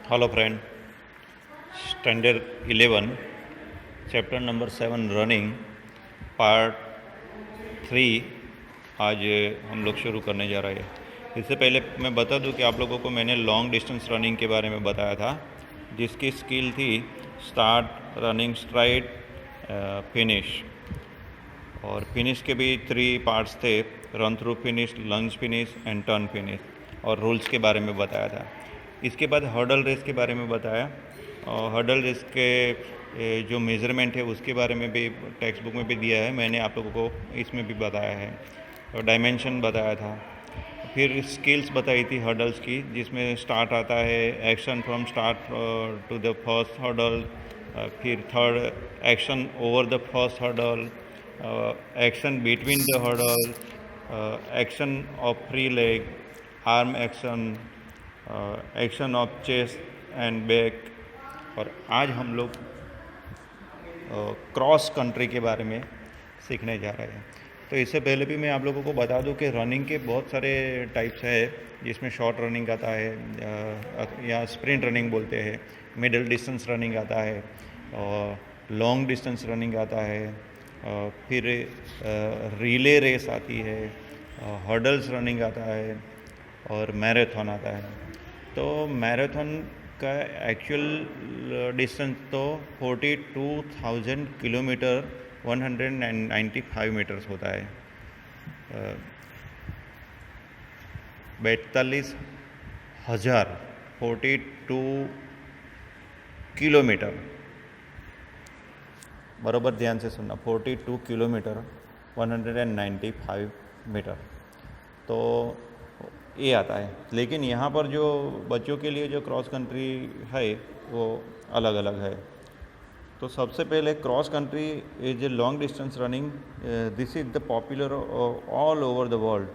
Hello friend, standard 11 chapter number 7 running part 3 आज हम लोग शुरू करने जा रहे हैं। इससे पहले मैं बता दूं कि आप लोगों को मैंने लॉन्ग डिस्टेंस रनिंग के बारे में बताया था, जिसकी स्किल थी स्टार्ट, रनिंग, स्ट्राइड, फिनिश। और फिनिश के भी 3 पार्ट्स थे, run through finish, lunge finish and turn finish, और रूल्स के बारे में बताया था। इसके बाद हर्डल रेस के बारे में बताया, और हर्डल रेस के जो मेज़रमेंट है उसके बारे में भी टेक्स्ट बुक में भी दिया है, मैंने आप लोगों को इसमें भी बताया है, और डायमेंशन बताया था। फिर स्किल्स बताई थी हर्डल्स की, जिसमें स्टार्ट आता है, action from start to the first hurdle, फिर third action over the first hurdle, action between the hurdle, action of free leg, arm action, action of chest and back. और आज हम लोग क्रॉस कंट्री के बारे में सीखने जा रहे हैं। तो इससे पहले भी मैं आप लोगों को बता दूं कि रनिंग के बहुत सारे टाइप्स है, जिसमें शॉर्ट रनिंग आता है या स्प्रिंट रनिंग बोलते हैं, मिडिल डिस्टेंस रनिंग आता है, और लॉन्ग डिस्टेंस रनिंग आता है, फिर रिले रेस आती है, हर्डल्स रनिंग आता है, और मैराथन आता है। तो मैराथन का एक्चुअल डिस्टेंस तो 42,000 किलोमीटर 195 मीटर्स होता है। 42,000 42 किलोमीटर, बराबर ध्यान से सुनना, 42 किलोमीटर 195 मीटर, तो ये आता है। लेकिन यहाँ पर जो बच्चों के लिए जो क्रॉस कंट्री है वो अलग अलग है। तो सबसे पहले cross country is a long distance running. This is the popular all over the world.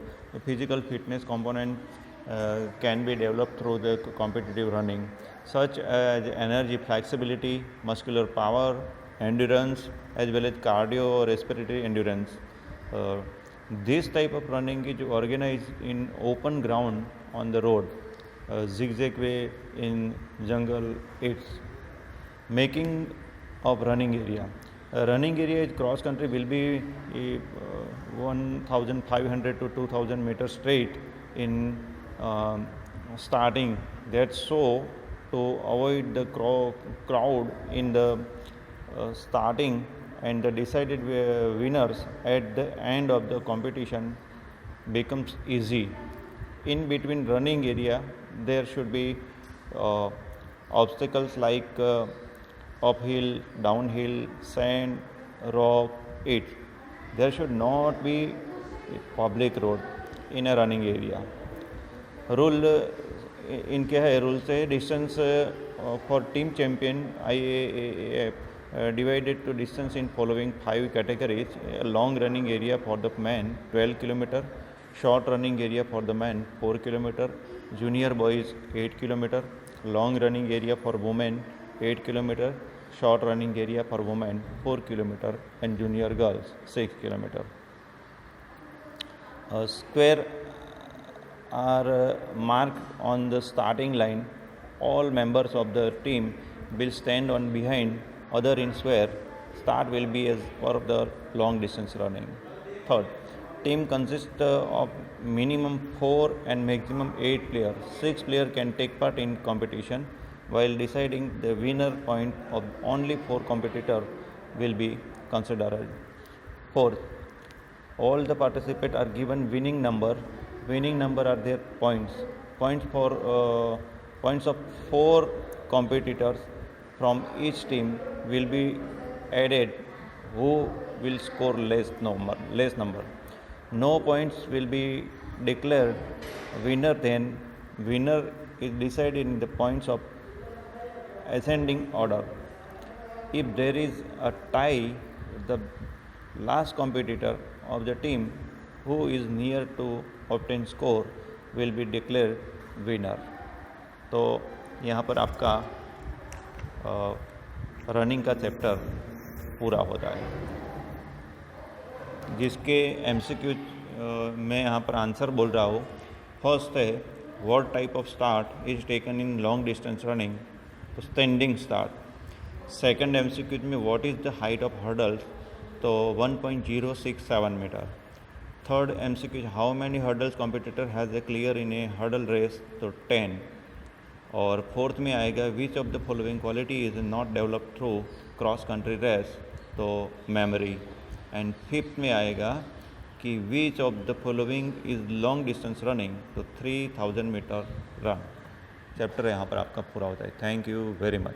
Physical fitness component can be developed through the competitive running, such as energy, flexibility, muscular power, endurance, as well as cardio or respiratory endurance. This type of running is organized in open ground on the road, zigzag way in jungle. It's making of running area. Running area is cross country will be 1,500 to 2,000 meters straight in starting. That's so to avoid the crowd in the starting, and the decided winners at the end of the competition becomes easy. In between running area there should be obstacles like uphill, downhill, sand, rock, it. There should not be public road in a running area. Rule इनके है, rule से distance for team champion IAAF divided to distance in following 5 categories. Long running area for the man 12 km, short running area for the man 4 km, junior boys 8 km, long running area for women 8 km, short running area for women 4 km, and junior girls 6 km. Square are marked on the starting line. All members of the team will stand on behind other in square. Start will be as for the long distance running. Third, team consists of minimum 4 and maximum 8 players. 6 players can take part in competition, while deciding the winner point of only 4 competitors will be considered. Fourth, all the participants are given winning number. Winning number are their points. Points of 4 competitors from each team will be added who will score less number. No points will be declared winner. Then winner is decided in the points of ascending order. If there is a tie, the last competitor of the team who is near to obtain score will be declared winner. तो यहाँ पर आपका running का chapter पूरा होता है, जिसके MCQ मैं यहाँ पर आंसर बोल रहा हूँ। फर्स्ट है what type of start is taken in long distance running, तो standing start. Second MCQ में what is the height of hurdles, तो 1.067 metre. Third MCQ how many hurdles competitor has a clear in a hurdle race, तो 10. और fourth में आएगा which of the following quality is not develop through cross country race, तो memory. And fifth में आएगा कि which of the following is long distance running, तो 3000 metre run. Chapter यहाँ पर आपका पूरा होता है. Thank you very much.